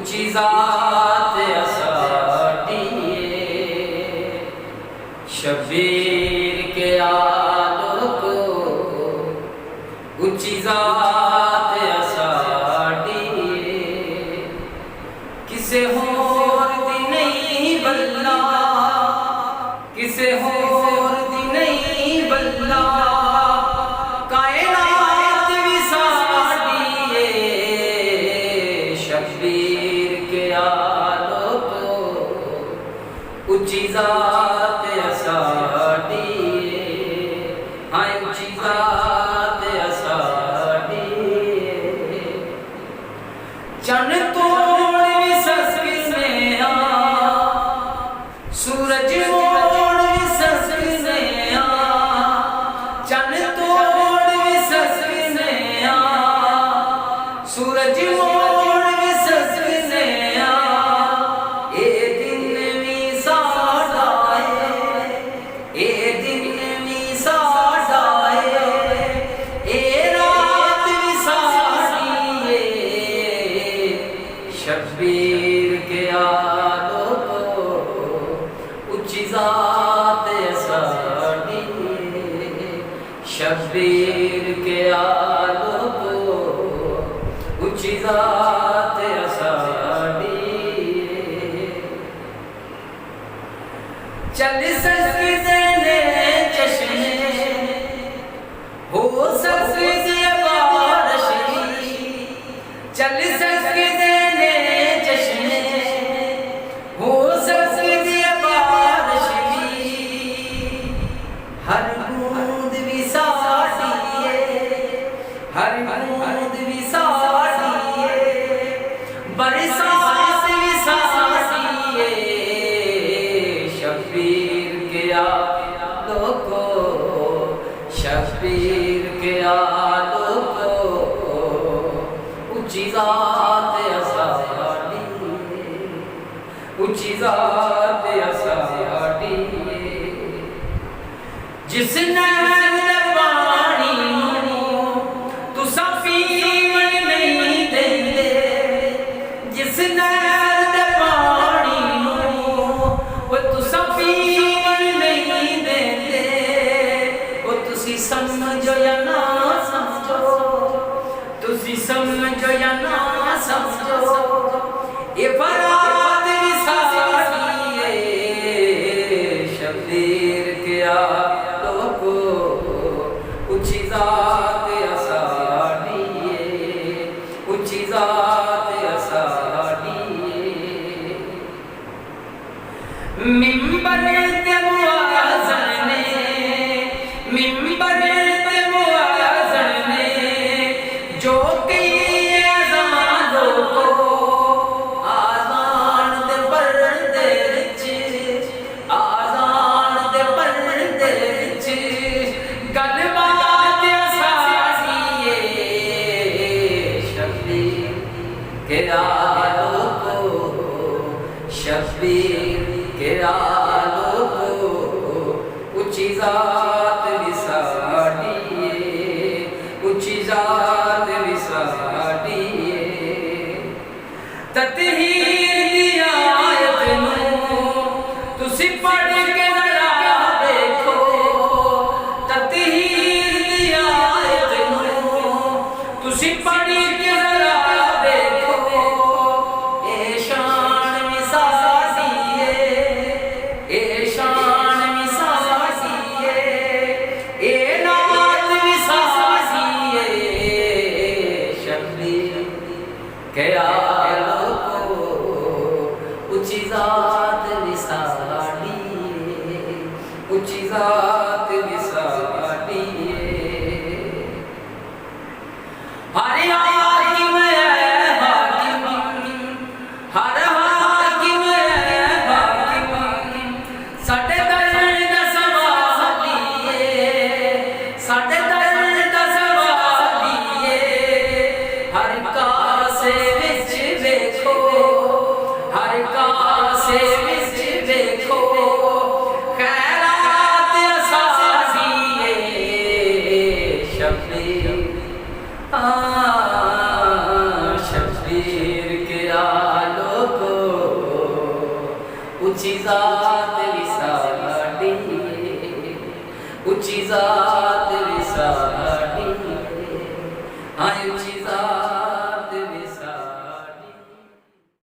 उची ज़ात असाडी शबीर के आलो को उची ज़ात असाडी किसे होर दी नहीं बल्ला किसे होर दी नहीं बल्ला कायनात भी साडी शबीर के आलो को उची ज़ात असाडी हाय उची ज़ात असाडी चन तोड़ भी ससने सूरज मोड़ भी ससने चन तोड़ भी ससने सूरज मोड़ भी ससने ए दिन भी साडा ए दिन भी साडा ए रात भी साडी शबीर के आलो को उची ज़ात असाडी शबीर के आलो को उची ज़ात असाडी चल सजदे ने चश्मे हो सजदे बारिश चल सजदे ने चश्मे हो सजदे बारिश हर बूंद भी साडी हर बूंद भी साडी बरसात भी साडी शबीर के आलो को शबीर के आलो को उची ज़ात असाडी उची ज़ात असाडी जिसने पानी तुसा पीवन नहीं देंदे जिसने पानी वो तुसा पीवन नहीं देंदे वो तुसी समझो या ना समझो तुसी समझो या ना समझो ये बरात भी साडी शबीर के आलो को उची ज़ात असाडी उची ज़ात असाडी मिंबर ते मुआज़न ने मिंबर ते मुआज़न ने जो कई अज़ानों को आज़ान दे पर्दे विच आज़ान दे पर्दे विच गलबात असाडी शबीर के आलो को शबीर के आलो को उची ज़ात विसाडी उची ज़ात विसाडी तत्हीर दी आयत नूं तुसी पढ़ के जरा देखो तत्हीर दी आयत नूं तुसी पढ़ के जरा देखो ए शान मिसासी ए शान मिसासी ए नात मिसासी शबीर के आलो को उची ज़ात विसाडी उची ज़ात विसाडी हर हाकिम है हाकिम हर हाकिम है हाकिम साडे दर्द सवालिए साडे दर्द सवालिए हर कासे विच देखो हर कासे विच देखो खैरात असाडी शबीर शबीर के आलो ਉੱਚੀ ਜ਼ਾਤ